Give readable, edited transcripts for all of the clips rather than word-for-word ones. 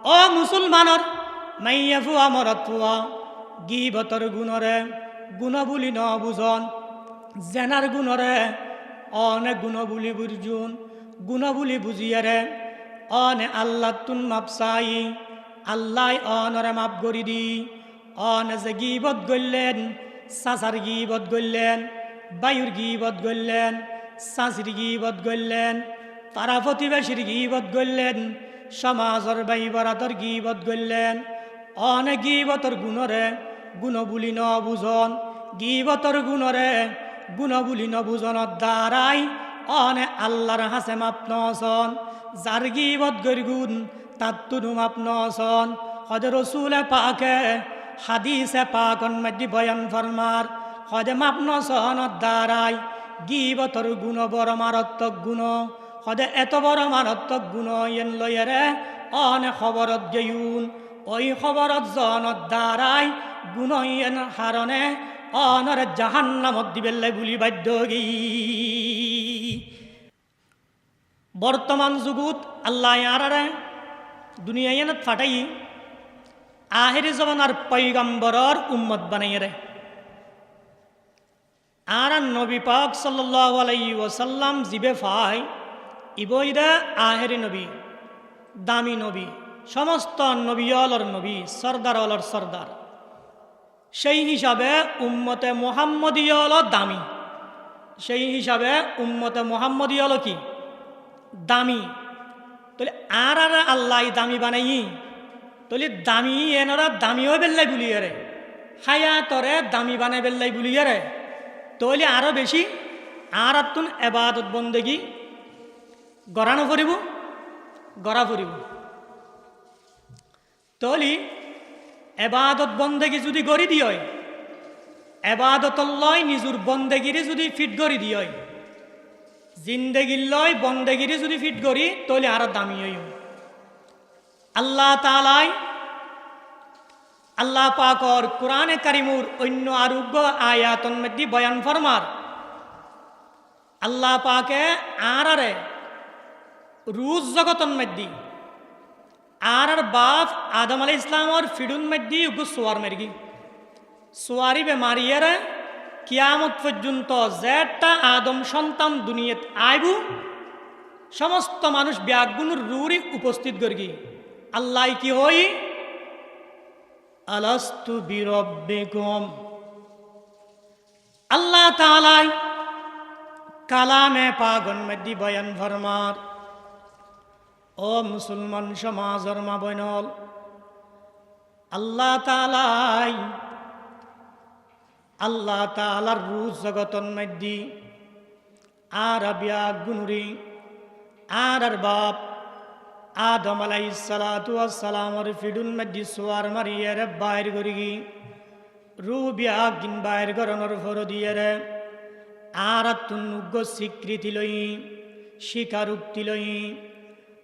ও মুসলমানর মাইয়াফু আমরতুয়া গিবতর গুণরে গুণ বুলি ন বুঝন জেনার গুণরে অনে গুণ বুলি বুঝুন গুণ বুলি বুঝিয়ারে অনে আল্লাহ তুন মাপসাই আল্লাহ অনরে মাপ করি দি অনে যে গিবত গড়লেন সাসার গিবত গড়লেন বায়ুর গিবত গড়লেন সাঁচির গিবত গড়লেন তারা প্রতিবেশীর গিবত গড়লেন সমাজর বাই বরাতর গিবত গড়লেন অনে গিবতর গুণরে গুণ বুলি ন বুঝন গিবতর গুণরে গুণ বুলি ন বুঝনত দ্বারাই অনে আল্লাহর হাসে মাপ নসন যার গিবত গড়গুন তার তুনু মাপ নসন হজে রসুলে পাকে হাদিসে পাকন মধ্যে বয়ান ফরমার হজে মাপ নসনত দ্বারাই গিবতর গুণ বড় মারাত্মক গুণ হদে এত বড় মারাত্মক গুণ ইয়েন লয়েরে অনে খবরত গেয়ুন ওই খবরত জনত দ্বারাই গুণ ইয়েন হারণে অনরে জাহান্নামত দিবেল্লাই বুলি বাধ্য গি বর্তমান যুগত আল্লাহ ইয়ারারে দুনিয়া ইয়ানত ফাটাই আহেরি জমানার পয়গম্বরর উম্মত বানাইরে আর নবী পাক সাল্লাল্লাহু আলাইহি ওয়াসাল্লাম জিবে ফাই ইবইরা আহেরি নবী দামি নবী সমস্ত নবীয়লর নবী সরদার অলর সরদার সেই হিসাবে উম্মতে মুহাম্মদীয়ল দামি সেই হিসাবে উম্মতে মুহাম্মদীয়ল কি দামি তাহলে আর আল্লাহ দামি বানাই তাহলে দামি এনারা দামিও বেল্লাই বুলিয়ারে হায়াতরে দামি বানাই বেল্লাই বুলিয়ারে তাহলে আরো বেশি আর তুন এবাদত বন্দেগি গড়ানো ফুরিব গড়া ফুরিব তাহলে এবাদত বন্দেগি যদি গড়ি দিয় এবাদত লয় নিজুর বন্দেগিরি যদি ফিট গড়ি দিয় জিন্দেগির লয় বন্দেগিরি যদি ফিট গড়ি তাহলে আর দামি হইব আল্লাহ তাআলাই আল্লাহ পাকর কুরআনে কারিমুর অন্য আরোগ্য আয়াতন মধ্যে বয়ান ফরমার আল্লাহ পাকে আরে রুজ জগতন মধ্যে আর বাপ আদম আলাইহিস ইসলামর ফিডুন মধ্যে উগু সোয়ার মেরগি সোয়ারি বেমারিয়ার কিয়ামত পর্যন্ত যেটা আদম সন্তান দুনিয়াত আইবু সমস্ত মানুষ ব্যাগুনুর রুরি উপস্থিত গর্গি আল্লাহ কি হই আলাস্তু বিরব্বিকুম আল্লাহ তাআলা কালামে পাগন মধ্যে বয়ান ফরমার ও মুসলমান সমাজর মা বইনল আল্লাহ তাআলার রুজ জগতন মধ্যে আর ব্যাগুনুরি আর বাপ আদম আলাইহিস সালাতু ওয়াস সালামর ফিডুন মধ্যে সোয়ার মারিয়ারে বাইর করিগি রুবিয়া গিন বাইর গরনর ফর দিয়ারে আর তুনুগ্য স্বীকৃতি লই স্বীকারোক্তি লই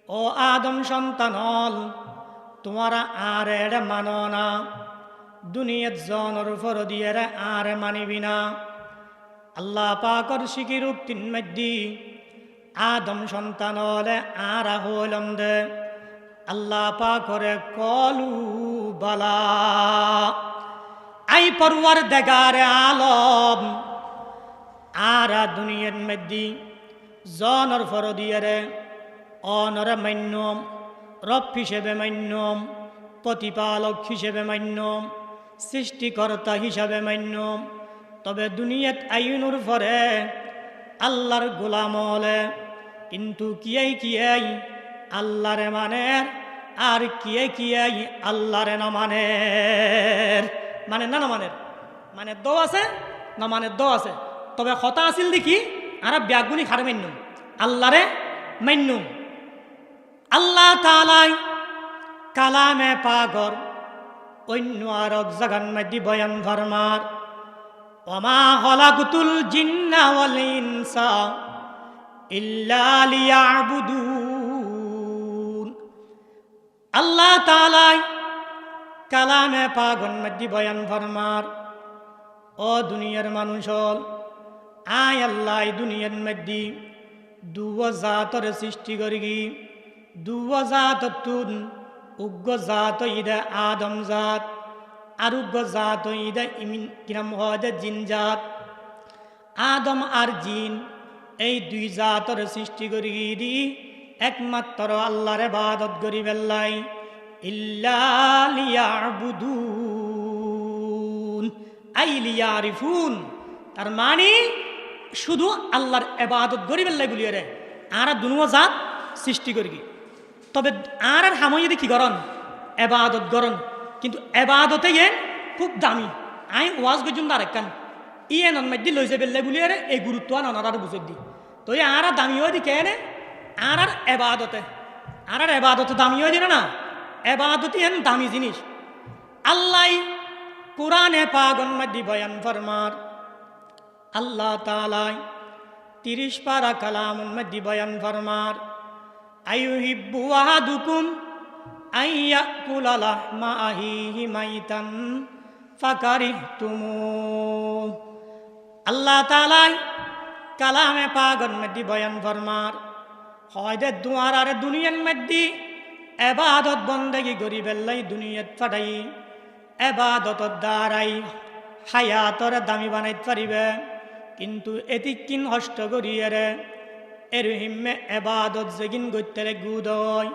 ও আদম সন্তান হল তোমারা আর এড়ে মানো না দুনিয়াত জনর ফর দিয়ারে আর মানিবি না আল্লাহ পাকর স্বীকারোক্তির মধ্যে আদম সন্তান হলে আর হইলাম দে আল্লাহ পাকরে কলু বালা আই পরওয়ার দেগারে আলম আর দুনিয়ার মধ্যে জনর ফর দিয়ারে অনরে মান্যম রব হিসেবে মান্যম প্রতিপালক হিসেবে মান্যম সৃষ্টিকর্তা হিসাবে মান্যম তবে দুনিয়াত আইনুর ফরে আল্লাহর গোলাম হলে কিন্তু কিয়াই আল্লাহরে মানে আর কিয়াই আল্লাহরে না মানে না মানের মানে দো আছে না মানে দো আছে তবে কথা আছিল দেখি আর ব্যাগুনি খারে মান্যম আল্লাহরে মান্যম আল্লাহ তাআলাই কালামে পাগর অন্য আরক জাগান মধ্যে বয়ান ফরমার ওমা খলাকুতুল জিন্না ওয়াল ইনসা ইল্লা লিয়াবুদুন আল্লাহ তাআলাই কালামে পাগন মধ্যে বয়ান ফরমার ও দুনিয়ার মানুষ হল আয় আল্লাহ দুনিয়ার মধ্যে দুয়া জাতর সৃষ্টি করি দুয়া জাত তুন উগ্র জাত ইদে আদম জাত আর উগ্র জাত ইদে ইমিন কিরাম হয় জিন জাত। আদম আর জিন এই দুই জাতর সৃষ্টি করি দি একমাত্র আল্লাহর ইবাদত করি বেল্লাই ইল্লা লিয়াবুদুন আই লিয়ারিফুন। তার মানে শুধু আল্লাহর ইবাদত করি বেল্লাই বলিয়ে রে আর দুনো জাত সৃষ্টি করি। তবে আর হামইয়ে কি করন ইবাদত করন, কিন্তু ইবাদতে খুব দামি। আই ওয়াজ গজুম না রেখান ইয়ে নন মাইদি লই যে বেল্লাই বলিয়ে রে এই গুরুত্ব ননার বুঝে দি। তো আর দামি হয় দি কেনে আর এবাদতে দামি হয় দিন না। এবাদতি হেন দামি জিনিস। আল্লাহ কুরআনে পাগন মধ্যে বয়ান ফরমার, আল্লাহ তাআলা 30 পারা কালামুন মধ্যে বয়ান ফরমার আইয়ুহিব্বু আহাদুকুম আইয়াকুলা লাহমা আহিহি মাইতান ফাকারিহতুমু। আল্লাহ তাআলা কালামে পাগন মধ্যে বয়ান ফরমার হয়দে দুয়ার আর দুনিয়ার মধ্যে এবাদত বন্দেগি করি বেল্লাই দুনিয়াত ফাটাই এবাদতর দ্বারাই হায়াতর দামি বানাইতে পারিবে, কিন্তু এতিকিন হষ্ট করিয়ে রে এর হিম্মে এবাদত যেগিন গত্যেরে গুদ হয়।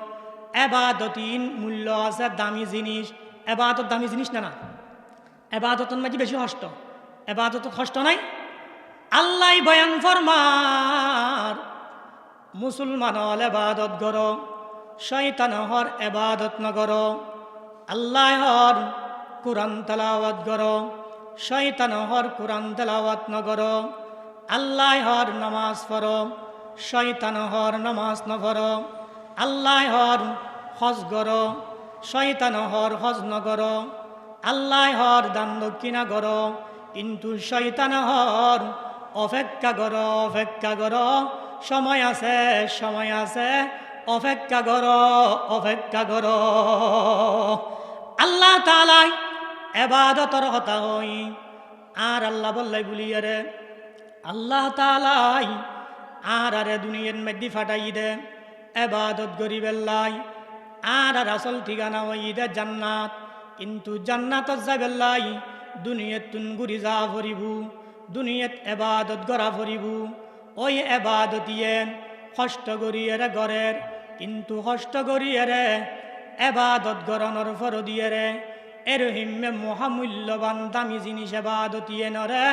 এবাদতিন মূল্য আছে, দামি জিনিস। এবাদত দামি জিনিস না না, এবাদতর মাঝে বেশি হষ্ট, এবাদত হষ্ট নাই। আল্লাহ বয়ান ফরমার মুসলমান হল এবাদত কর, শয়তান হর এবাদত নগর। আল্লাহ হর কুরআন তেলাওয়াত কর, শয়তান হর কুরআন তেলাওয়াত নগর। আল্লাহ হর নামাজ পড়, শয়তান হর নামাজ নগর। আল্লাহ হর হজ কর, শয়তান হর হজ নগর। আল্লাহ হর দান দক্ষিণা কর, কিন্তু শয়তান হর অপেক্ষা কর, অপেক্ষা কর, সময় আছে, সময় আছে, অপেক্ষা কর, অপেক্ষা কর। আল্লাহ তাআলা ইবাদতর হতা হই আর আল্লাহ বললাই বলিয়ে রে আল্লাহ তাআলা আর আরে দুনিয়ার মধ্যে ফাটাই দে ইবাদত করি বেল্লাই আর আসল ঠিকানা হই দে জান্নাত। কিন্তু জান্নাতত যাই বেল্লাই দুনিয়াত তুন ঘুরি যা ফরিবু, দুনিয়াত ইবাদত করা ফরিবু। ওই এবাদতিয়ে কষ্ট করিয়ে রে গরের, কিন্তু কষ্ট করিয়ে রে এবাদত গরণর ফর দিয়ে রে এর হিম্মে মহামূল্যবান দামি জিনিস এবাদতিয়ে নরে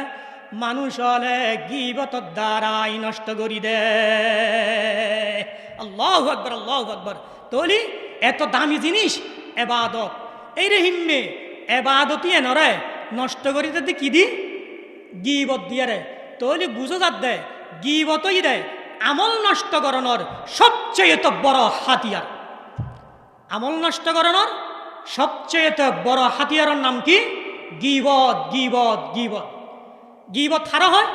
মানুষ হলে গীবতর দ্বারাই নষ্ট করি দে। আল্লাহু আকবার, আল্লাহু আকবার। তলি এত দামি জিনিস এবাদত, এই রে হিম্মে এবাদতিয়ে নরে নষ্ট করি দে কি দি গীবত দিয়ে রে। তলি বুঝো যাত দে গীবতই দেয় আমল নষ্ট করানোর সবচেয়ে বড় হাতিয়ার। আমল নষ্ট করানোর সবচেয়ে বড় হাতিয়ারের নাম কি? গীবত, গীবত, গীবত। গীবত হারা হয়,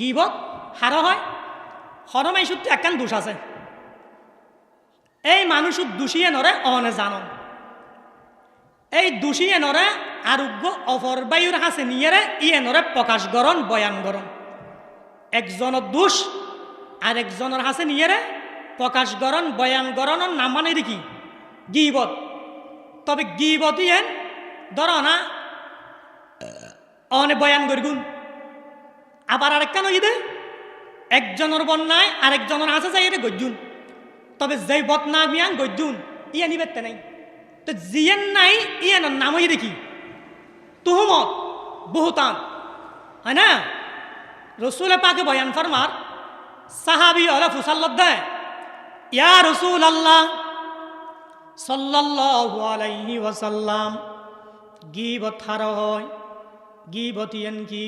গীবত হারা হয়। হরমাই সত্যি একখান দোষ আছে, এই মানুষ দোষিয়ে নরে অনে জানো, এই দোষিয়ে নরে আরোগ্য অপর বায়ুর হাসে নিয়ে ইয়ে নরে প্রকাশ গরণ বয়ান গরণ। একজনের দোষ আর একজনের হাসে নিয়ে প্রকাশ গরণ বয়ান গরণের নাম মানে দেখি গীবত। তবে গীবত ইয়েন ধর না অনে বয়ান করগুন, আবার আরেকখান ইদে একজনের বন্যায় আরেকজনের হাসে যাই গজ্জুন। তবে যেই বদনা বিয়ান গজ্জুন ইয়ে নিবেতে নাই, তো জিয়েন নাই ইয়েনের নাম হই দেখি তুহমত, বহুতান, হয় না? রসুল পাকে বয়ান ফরমার সাহাবি হলে ফুসাল্লত দেয়, ইয়া রসুল আল্লাহ সাল্লাল্লাহু আলাইহি ওয়াসাল্লাম, গীবত হার হয়, গীবত ইয়েন কি?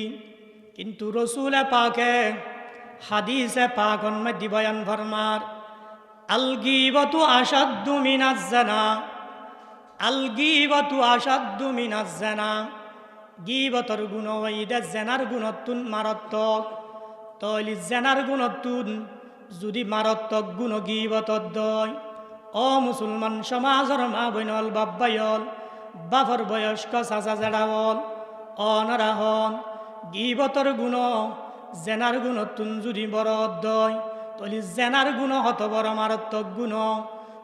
কিন্তু রসুল পাকে হাদিসে পাকন মধ্যে বয়ান ফরমার আল গীবতু আশাদ্দু মিনাজ জিনা, আল গীবতু আশাদ্দু মিনাজ জিনা। গীবতর গুণ ওইদে জেনার গুণতুন মারাত্মক। তৈলি জেনার গুণতুন যদি মারাত্মক গুণ গীবতর দয়, ও মুসলমান সমাজর মা বইনল বাব্বাইল বাফর বয়স্ক চাচা জেড়াওল অনারা হন, গীবতর গুণ জেনার গুণতুন যদি বড় দয় তৈলি জেনার গুণ হত বড় মারাত্মক গুণ।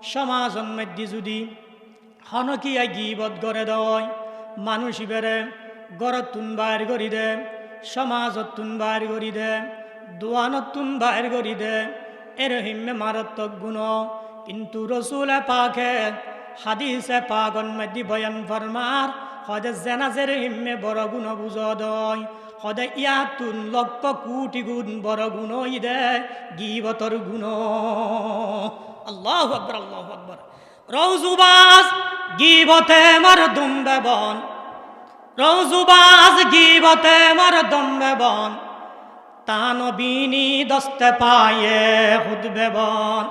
সমাজন মধ্যে যদি হনকিয়া গিবত করে দেয় মানুষ বেড়ে গড়তুন বাইর করি দে সমাজতুন বাইর করি দে দোয়ানতুন বাইর করি দে এর হিম্মে মারাত্মক গুণ কিন্তু রসুল পাকে হাদিসে পাগন মধ্যে বয়ান ফরমার হদে জেনাজের হিম্মে বড় গুণ বুঝ দয় হদে ইয়াতুন লক্ষ কোটি গুণ বড় গুণ ইদে গিবতর গুণ আল্লাহু আকবার আল্লাহু আকবার রওজুবাজ গিবতে মরদুম বেবন রওজুবাজ গিবতে মরদুম বেবন তানবিনী দস্তে পায়ে হুদ বেবন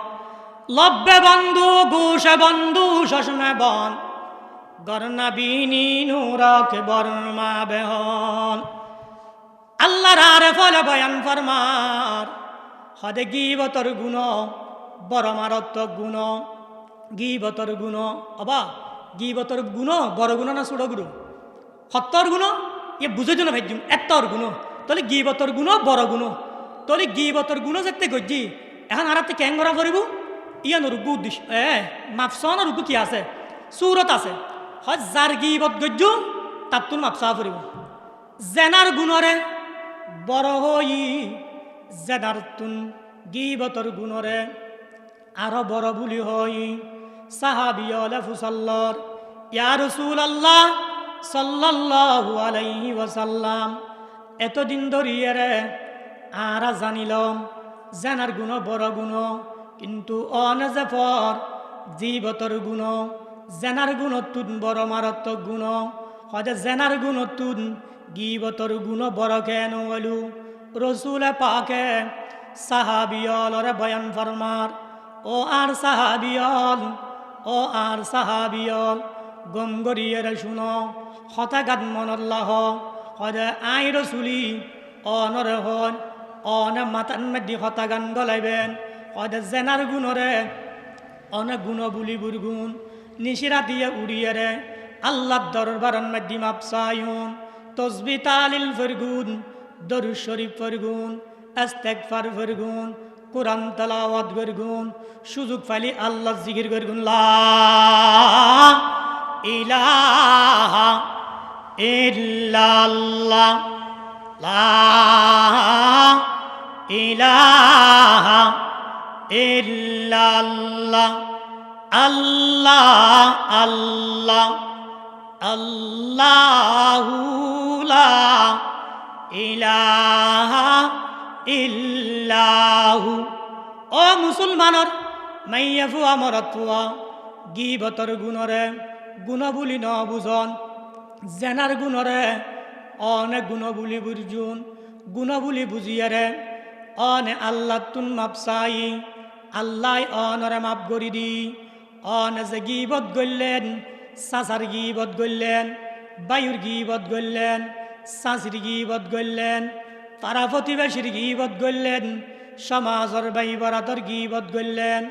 লব্বে বন্ধু গুশে বন্ধু শশমে বন গরনাবিনী নূরকে বর্মা বেহন আল্লাহর আরে ফলে বয়ান ফরমার হদে গিবতর গুণ বড় মারাত্মক গুণ গিবতর গুণ অবা গিবতর গুণ বড় গুণ না ছোট গুণ সত্তর গুণ ইয়ে বুঝেছ না ভাইজুম এত্তর গুণ তাহলে গিবতর গুণ বড় গুণ তাহলে গিবতর গুণ যেতে গজ্জি এখন আর কেন করা করিব ইয়ান রুগু উদ্দেশ্য মাফসন রুগু কি আছে সুরত আছে হয় যার গিবত গজ্জ তার তুন মাফসা করিব জেনার গুণরে বড় হই জেনার তুন গিবতর গুণরে আরো বড় বুলি হই সাহাবিয়লে ফুসাল্লর ইয়া রাসূলুল্লাহ সাল্লাল্লাহু আলাইহি ওয়াসাল্লাম এতদিন ধরিয়ে রে আরা জানিলাম জেনার গুণ বড় গুণ কিন্তু অনজেফর জীবতর গুণ জেনার গুণতুন বড় মারাত্মক গুণ হয়তো জেনার গুণতুন গিবতর গুণ বড় কেন বলু রসুলে পাকে সাহাবিয়লরে বয়ান ফরমার ও আর সাহাবিয়ল ও আর সাহাবিয়ল গম গরিয়ে শুনো হতাগাত মনল্লাহ হয়তো আই রসুলি অনরে হন অনে মাতান মধ্যে হতাগান গলাইবেন হয়তো জেনার গুণরে অনেক গুণ বুলি বুরগুণ নিশিরা দিয়ে উড়িয়ে রে আল্লাহ দরবারন মধ্যে মাপসায়ুন তসবি তালিল ফরগুন দরুদ শরীফ ফরগুন ইস্তেগফার ফরগুন কোরআন তেলাওয়াত ফরগুন সুযোগ পাইলে আল্লাহ জিকির করগুন লা ইলাহা ইল্লাল্লাহ লা ইলাহা ইল্লাল্লাহ আল্লাহ আল্লাহ আল্লাহু লা ইলাহা ইল্লাহু ও মুসলমানর মাইয়াফু আমরতুয়া গিবতর গুণরে গুণ বুলি ন বুঝন জেনার গুণরে অনেক গুণ বুলি বুঝুন গুণ বুলি বুঝিয়ারে অনে আল্লাহ তুন মাপসাই আল্লাহ অনরে মাপ করি দি অনে যে গিবত গড়লেন চাচার গিবত গড়লেন বায়ুর গিবত গড়লেন চাচির গিবত গড়লেন তারা প্রতিবেশীর গিবত গড়লেন সমাজর বাই বরাতর গিবত গড়লেন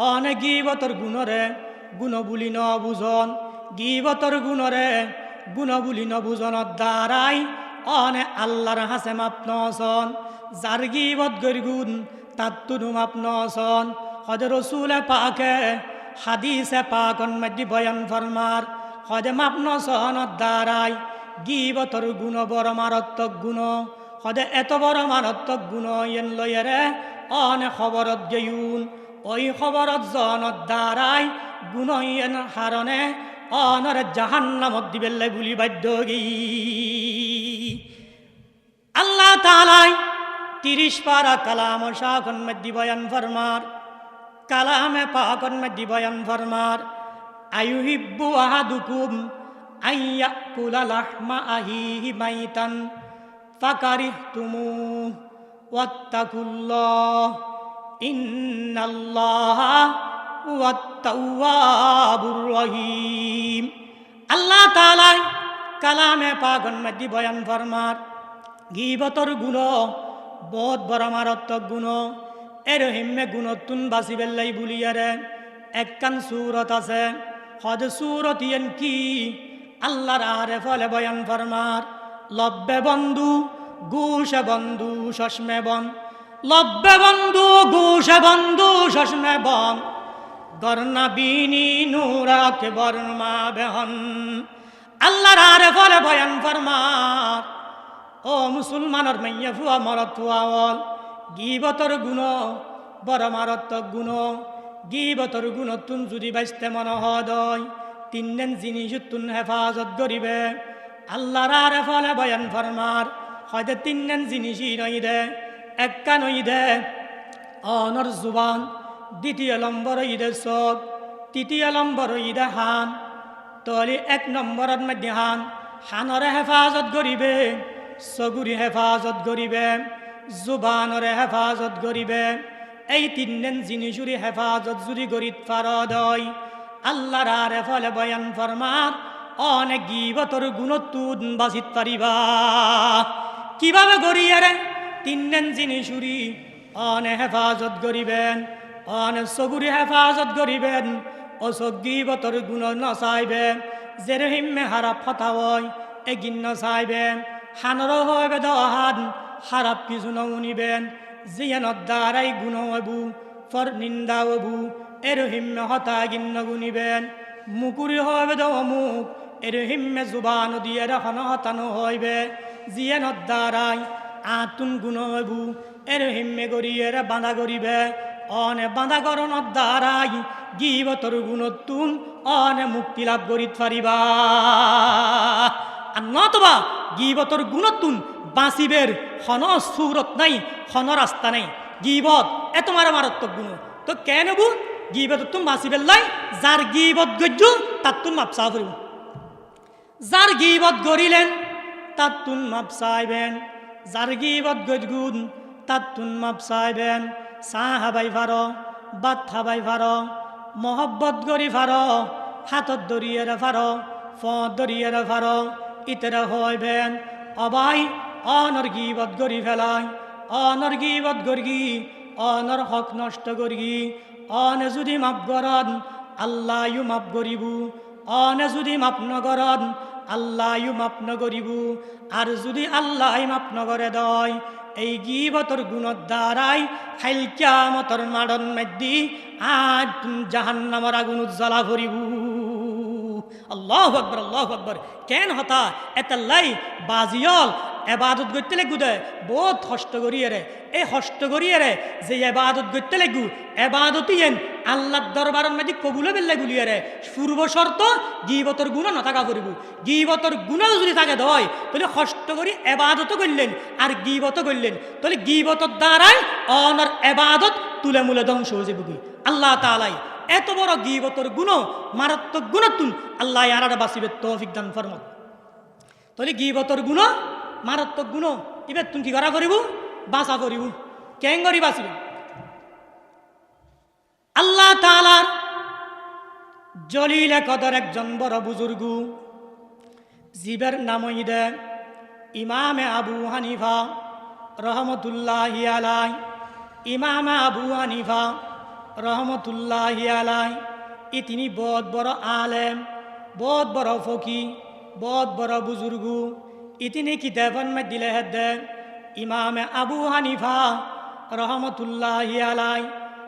অনে গিবতর গুণরে গুণ বুলি ন বুঝন গিবতর গুণরে গুণ বুলি ন বুঝনত দ্বারাই অনে আল্লাহর হাসে মাপ নসন যার গিবত গড়গুন তার তুনু মাপ নসন হদে রসুলে পাকে হাদিসে পাকন মধ্যে বয়ান ফরমার হদে মাপ নসনত দ্বারাই গিবতর গুণ বড় মারাত্মক গুণ হদে এত বড় মারাত্মক গুণ ইয়েন লয়েরে অনে খবরত গেয়ুন ওই খবরত জনত দ্বারাই গুণ ইয়েন হারণে অনরে জাহান্নামত দিবেল্লে বুলি বাধ্য গি আল্লাহ তাআলাই 30 পারা কালাম শাকন মধ্যে বয়ান ফরমার কালামে পাকন মধ্যে বয়ান ফরমার আয়ুহিব্বু আহাদুকুম আইয়াকুলা লাহমা আহিহি মাইতান ফাকারিহতুমু ওয়াত্তাকুল্লাহ ইন্নাল্লাহা ওয়াত-তাওয়াবুর রহিম আল্লাহ তাআলা কালামে পাকন মধ্যে বয়ান ফরমার গিবতর গুণ বহুত বড় মারাত্মক গুণ এর হিম্মে গুণতুন বাঁচি বেল্লাই বুলিয়ারে একখান সুরত আছে হদ সুরত ইয়েন কি আল্লাহর আরে ফলে বয়ান ফরমার লব্বে বন্ধু গুশে বন্ধু শশমে বন লব্বে বন্ধু গুশে বন্ধু শশমে বন গরনা বিনি নূরাক বর্মা বেহন আল্লাহর আরে ফলে বয়ান ফরমার ও মুসলমানের মাইয়া ফুয়া মরত ফুয়াওয়াল গিবতর গুণ বড় মারাত্মক গুণ গিবতর গুণ তুন যদি বাঁচতে মনে হয় তিনজন জিনিস তুন হেফাজত করিবে আল্লাহর আরে ফলে বয়ান ফরমার হয়তো তিনজন জিনিসই নই দে একা নই দে অনর জুবান দ্বিতীয় নম্বর ঈদে চোখ তৃতীয় নম্বর ঈদে হান তলি এক নম্বরের মধ্যে হানরে হেফাজত করিবে চগুরি হেফাজত করিবে জুবানরে হেফাজত করিবে এই তিনজন জিনিসুরি হেফাজত জুরি করি ফারদয় আল্লাহর আরে ফলে বয়ান ফরমার অনেক গিবতর গুণতুন বাঁচিত পারিবা কিভাবে গড়িয়ারে তিনজন জিনিসুরি অনে হেফাজত করিবেন অনে চগুরি হেফাজত করিবেন অসক গিবতর গুণ নচাইবে যেরহিমে হারাপ ফতা হয় এগিন নচাইবেন হানর হইবে দহান হারাপ কিছু নউনিবেন জিয়ানত দ্বারাই গুণ হবু ফর নিন্দা হবু এরহিমে হতা গিন্ন গুনিবেন মুকুরি হইবে দমুক এরহিমে জুবান দিয়ে রখন হতানো হইবে জিয়ানত দ্বারাই আতুন গুণ হবু এরহিমে গড়িয়ে বাঁধা করিবে অনে বাঁধা করণর দ্বারাই গিবতর গুণতুন অনে মুক্তি লাভ করিত পারিবা আর নতবা গিবতর গুণতুন বাঁচিবের হন সুরত নাই হন রাস্তা নাই গিবত এত মারাত্মক গুণ তো কেন বু গিবত তুম বাঁচিবের লাই যার গিবত গজ্য তার তুন মাপসা ফুরিব যার গিবত গড়িলেন তার তুন মাপ চাইবেন যার গিবত গজগুন তার তুন মাপ চাইবেন চাহ হাবাই ফার বাত হাবাই ফার মহব্বত গড়ি ফার হাতত দরিয়ারে ফার ফত দরিয়ারে ফার ইতেরা হইবেন অবাই অনর গিবত গড়ি ফেলাই অনর গিবত গড়গি অনর হক নষ্ট গড়গি অনে যদি মাপ গরন আল্লাহ ইউ মাপ গরিবু অনে যদি মাপ নগরন আল্লাহ ইউ মাপ নগরিবু আর যদি আল্লাহ মাপ নগরে দয় এই গিবতর গুণর দ্বারাই খাইল কিয়ামতর মাডন মেদ্দি আজ জাহান্নামের আগুন জ্বালা ভরিবু আল্লাহু আকবার আল্লাহু আকবার কেন হতা এতাল্লাই বাজিয়ল এবাদত করতে লাগু দে বহুত হষ্ট করিয়ে রে এই হষ্ট করিয়ে রে যে এবাদত করতে লাগু এবাদতই এন আল্লাহর দরবারের মাঝে কবুলে বেল্লা গুলিয়ে রে পূর্ব শর্ত গিবতর গুণ নথাকা করিব গিবতর গুণ যদি থাকে দয় তাহলে হষ্ট করি এবাদত করলেন আর গিবত করলেন তাহলে গিবতর দ্বারাই অনর এবাদত তুলে মূলে ধ্বংস হয়ে যাবে আল্লাহ তাআলাই এত বড় গিবতর গুণ মারাত্মক গুণতুন আল্লাহ আরাটা বাঁচিবে তৌফিক দান ফরমাত তাহলে গিবতর গুণ মারাত্মক গুণ এবার তুমি কি করা করিব বাঁচা করিব কেন করি বাঁচিব আল্লাহ তাআলার জলিল কদর একজন বড় বুজুর্গ জীবের নাম ইদে ইমামে আবু হানিফা রহমতুল্লাহি আলাই ইমামে আবু হানিফা রহমতুল্লাহি আলাই ই তিনি বহুত বড় আলেম বহুত বড় ফকি বহুত বড় বুজুর্গ ইতিনি কিতাবন মে দিলে হেদে ইমামে আবু হানিফা রহমতুল্লাহি আলাই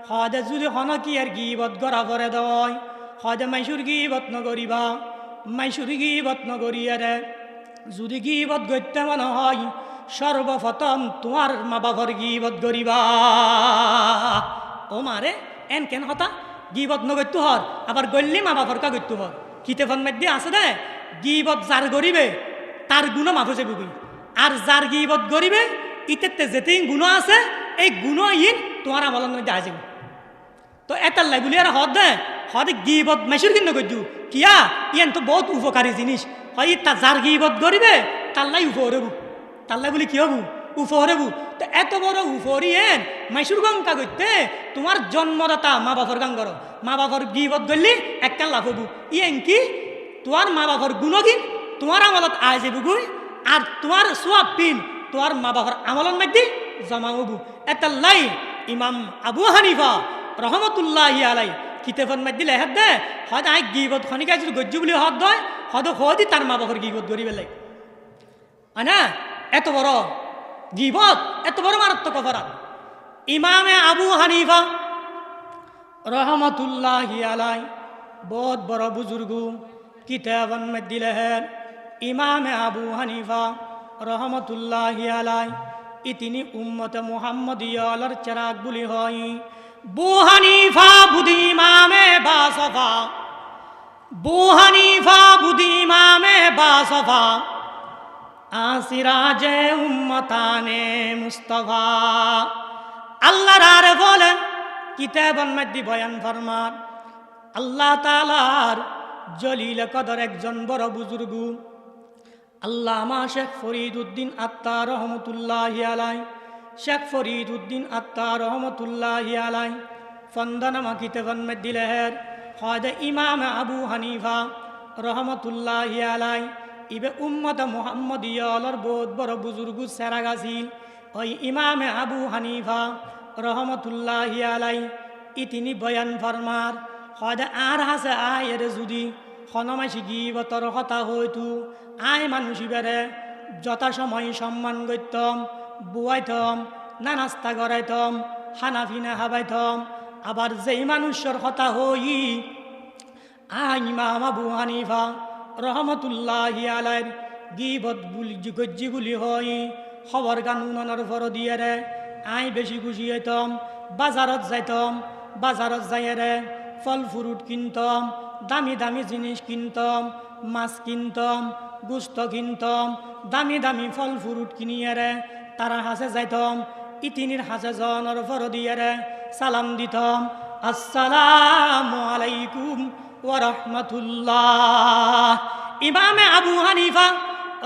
হদে যদি হনকি আর গিবত গড়া ভরে দয় হদে মাইসুর গিবত নগরিবা মাইসুর গিবত নগরিয়ারে যদি গিবত গত্যে মনে হয় সর্বপ্রথম তোমার মা বাবার গিবত গরিবা ও মারে এন কেন হতা গিবত নগত্য হর আবার গল্লি মা বাবার কা গত্য হর কিতাবন মধ্যে আছে দে গিবত যার গরিবে তার গুণ মাফ হয়ে যাবে আর যার গিবত গরিবে ইতে যেতেই গুণ আছে এই গুণ ইন তোমার আমলের মধ্যে আজ তো এটার লাই বলি আর হদে গিবত মেসুর কিন্ন করছু কিয়া ইয়ান তো বহুত উপকারী জিনিস হয় তা যার গিবত গরিবে তার লাই উপহরেবু তার লাই বলি কি হবু উপহরেবু তো এত বড় উপহরি এন মাইসুর গঙ্কা করতে তোমার জন্মদাতা মা বাপর গান করো মা বাপর গিবত গড়লি একটা লাভ হবু ইয়েন কি তোমার মা বাপর গুণগিন তোমার আমলত আয় যাবু গুই আর তোমার সোয়াব পিন তোমার মা বাবার আমলন মধ্যে জমা হবু এটা লাই ইমাম আবু হানিফা রহমতুল্লাহি আলাই কিতাবন মধ্যে লেহাত দে হয়তো আই গিবত খনিকা যদি গজ্জু বলি হদ দয় হয়তো হদি তার মা বাবার গিবত গড়ি বেলাই না এত বড় গিবত এত বড় মারাত্মক অপরাধ ইমামে আবু হানিফা রহমতুল্লাহি আলাই বহুত বড় বুজুর্গ কিতাবন মে দিলেন ইমাম আবু হানিফা রহমতুল্লাহি আলাই ইতিনি উম্মতে মুহাম্মদিয়ার চেরাগ বলি হয় বু হানিফা বুদি ইমামে বাসফা বু হানিফা বুদি ইমামে বাসফা আসিরাজে উম্মতানে মুস্তফা আল্লাহর আরে বলেন কিতাবন মধ্যে বয়ান ফরমান আল্লাহ তাআলার জলিল কদর একজন বড় বুজুর্গ আল্লামা শেখ ফরিদউদ্দিন আত্তার রহমতুল্লাহি আলাই শেখ ফরিদউদ্দিন আত্তার রহমতুল্লাহি আলাই ফন্দনামা কিতাবন মধ্যে লেহের হয় ইমাম আবু হানিফা রহমতুল্লাহি আলাই ইবে উম্মত মুহাম্মদিয়ার বহুত বড় বুজুর্গ সেরাগাছিল ওই ইমামে আবু হানিফা রহমতুল্লাহি আলাই ইতিনি বয়ান ফরমার হয় আর হাসে আয়ের যদি হনমাসি গিবতর কথা হইতু আয় মানুষই বেড়ে যথা সময় সম্মান করতাম বুয়াইতম না নাস্তা করাইতম হানাফিনা হাবাইতম আবার যেই মানুষের কথা হই আয় ইমাম আবু হানিফা রহমতুল্লাহি আলাইর গিবত গজ্জি গুলি হই খবর গান উনানোর ফর দিয়ে রে আই বেশি খুশি হইতম বাজারত যাইতম বাজারত যাইয়ে রে ফল ফ্রুট কিনতম দামি দামি জিনিস কিনতম মাছ কিনতম গুস্ত কিনতম দামি দামি ফল ফ্রুট কিনিয়ে রে তারা হাসে যাইতম ইতিনির হাসে জনের ফর দিয়ে রে সালাম দিতম আসসালামু আলাইকুম ওয়া রাহমাতুল্লাহ ইমামে আবু হানিফা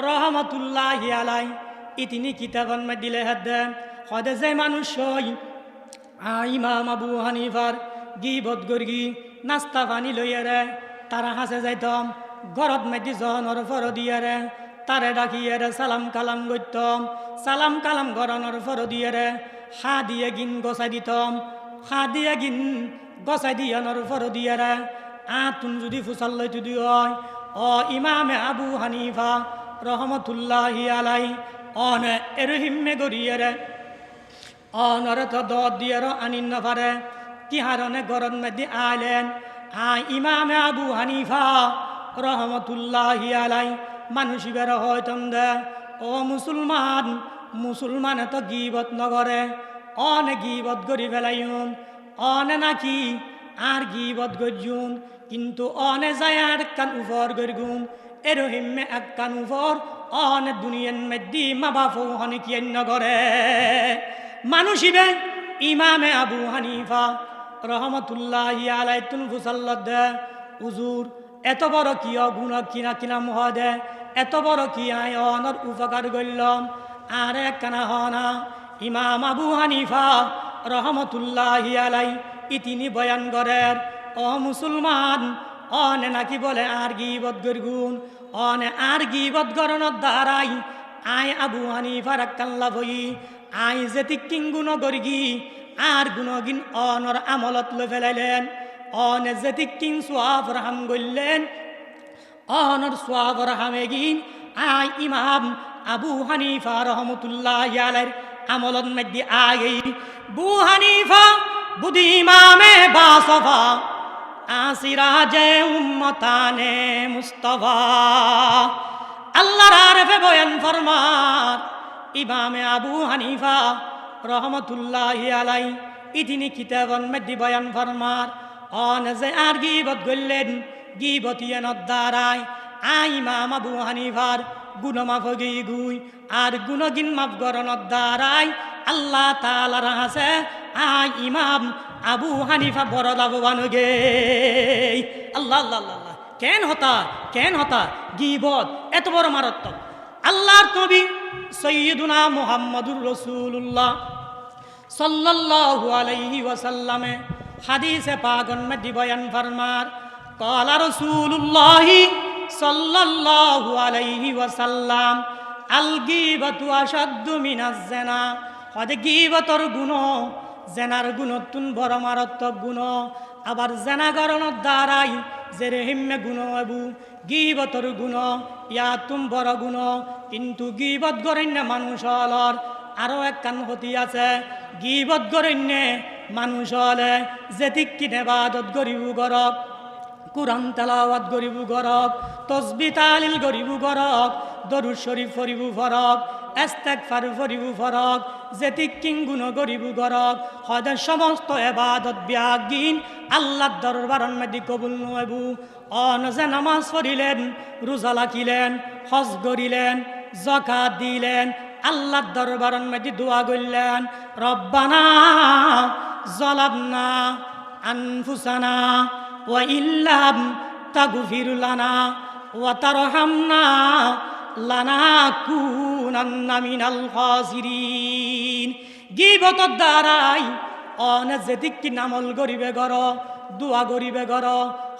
রহমতুল্লাহি আলাই ইতিনি কিতাবন মে দিলে হাত হদে যে মানুষ ইমাম আবু হানিফার গিবত গর্গি নাস্তা পানি লইয়া রে তারা হাসে যাইতম ঘরত মেদি জনের ফর দিয়ে রে তারে ডাকিয়ে রে সালাম কালাম করতম সালাম কালাম গরনের ফর দিয়ে রে হা দিয়ে গিন গসাই দিতম হা দিয়ে গিন গসাই দিয়ানোর ফর দিয়ে রে তুন যদি ফুসাল লইতে দিও ও ইমামে আবু হানিফা রহমতুল্লাহি আলাই অনে এরহিমে গড়িয়ে রে অনরে তো দর দিয়ে আনিন নফারে কি হারনে গরন মধ্যে আইলেন ইমামে আবু হানিফা রহমতুল্লাহি আলাই মানুষই বের হইতম দে ও মুসলমান মুসলমানে তো গিবত নগরে অনে গিবত গড়ি ফেলাইন অনে নাকি আর গিবত গজুন কিন্তু অনে যায় আর কান উপর গরগুন এরহিমে এক কান উপর অনে দুনিয়ার মধ্যে মা বাপ হনে কি নগরে মানুষিবে ইমামে আবু হানিফা রহমতুল্লাহি আলাই তুন ফুসাল্লাদ হুজুর এত বড় কি গুণ কিনা কিনা মহদে এত বড় কি আয় অনর উপকার করলাম আর একখানা হনা ইমাম আবু হানিফা রহমতুল্লাহি আলাই ইতিনি বয়ান করেন ও মুসলমান অনে নাকি বলে আর গিবত গরগুন অনে আর গিবত গরণর দ্বারাই আয় আবু হানিফার কাল্লা বই আই যেতি কিং গুণ গর্গি আর গুণগিন অনর আমলত লো ফেলাইলেন অনে যেতি কিং সোয়াব রাহাম গইলেন অনর সোয়াব রাহামে গিন আই ইমাম আবু হানিফা রহমতুল্লাহি আলাইহির আমলত মধ্যে আগে বু হানিফা বুদি ইমামে বাসফা আসিরাজে উম্মতানে মুস্তফা আল্লাহর আরফে বয়ান ফরমান ইমামে আবু হানিফা রহমতুল্লাহি আলাই ইতিনি কিতাবন মধ্যে বয়ান ফরমান অন যে আর গিবত গইলেন গিবতিয়ান দ্বারায় ইমাম আবু হানিফার গুণমাফ গই গুই আর গুণগিন মাফ গরণর দ্বারায় আল্লাহ তাআলার হাসে ইমাম আবু হানিফা বড় লাভবান গে আল্লাহ আল্লাহ আল্লাহ কেন হতা গিবত এত বড় মারাত্মক আল্লাহর নবী সৈয়দুনা মুহাম্মদুর রাসূলুল্লাহ সাল্লাল্লাহু আলাইহি ওয়াসাল্লামে হাদিসে পাকন মধ্যে বয়ান ফরমার ক্বালা রাসূলুল্লাহ সাল্লাল্লাহু আলাইহি ওয়াসাল্লাম আল গীবাতু আশাদ্দু মিনাজ জিনা হদে গীবতর গুণ জেনার গুণতুন বড় মারাত্মক গুণ আবার জেনা গরণর দ্বারাই যে রেহিমে গুণ এবু গিবতর গুণ ইয়াতুম বড় গুণ কিন্তু গিবত গরণ্য মানুষ হলর আরো এক কান হতি আছে গিবত গরণ্যে মানুষ হলে যেতিক কিনে ইবাদত গরিবু গরক কুরআন তেলাওয়াত গরিবু গরক তসবিহ তাহলিল গরিবু গরক দরুদ শরীফ ফরিবু ফরক ইস্তেগফার ফরিবু ফরক যেতিক কিং গুণ গরিবু গরক হদের সমস্ত ইবাদত বিয়াগিন আল্লাহর দরবারন মধ্যে কবুল নয়বু অনজে নামাজ পড়িলেন রোজা রাখিলেন হজ করিলেন যাকাত দিলেন আল্লাহর দরবারন মধ্যে দোয়া করলেন রব্বানা যালামনা আনফুসানা ওয়া ইল্লাম তাগফির লানা ওয়া তারহামনা লানাকুনান্না মিনাল খাসিরিন গীবতর দ্বারাই অনে যেতিক কি নামল গরিবে গর দোয়া গরিবে গর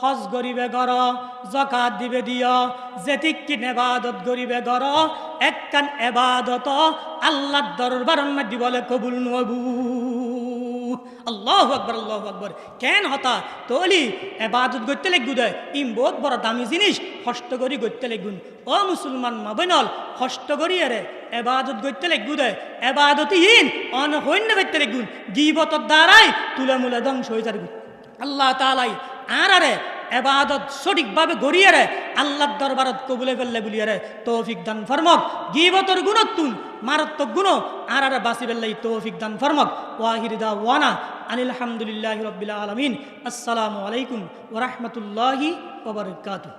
হজ গরিবে গর যাকাত দিবে দিও যেতিক কি ইবাদত গরিবে গর একখান ইবাদত আল্লাহর দরবারের মধ্যে বলে কবুল নবু আল্লাহু আকবার আল্লাহু আকবার কেন হতা তোলি ইবাদত করতে লাগু দেয় ইম বহুত বড় দামি জিনিস কষ্ট করি করতে লাগুন ও মুসলমান মাবনল কষ্ট করি আরে ইবাদত করতে লাগু দেয় ইবাদতহীন অন হইন করতে লাগুন গীবতর দ্বারাই তুলামুলা ধ্বংস হয়ে যাবে আল্লাহ তাআলাই আরে ইবাদত সঠিকভাবে গড়িয়ে রে আল্লাহর দরবারত কবুলে ফেললে বলিয়ে রে তৌফিক দান ফরমক গীবতর গুণতুন মারাত্মক গুণ আরে বাসি ফেললে তৌফিক দান ফরমক ওয়াহির দাওয়ানা আনিল হামদুলিল্লাহি রাব্বিল আলামিন আসসালামু আলাইকুম ওয়া রাহমাতুল্লাহি ওয়া বারাকাতুহু।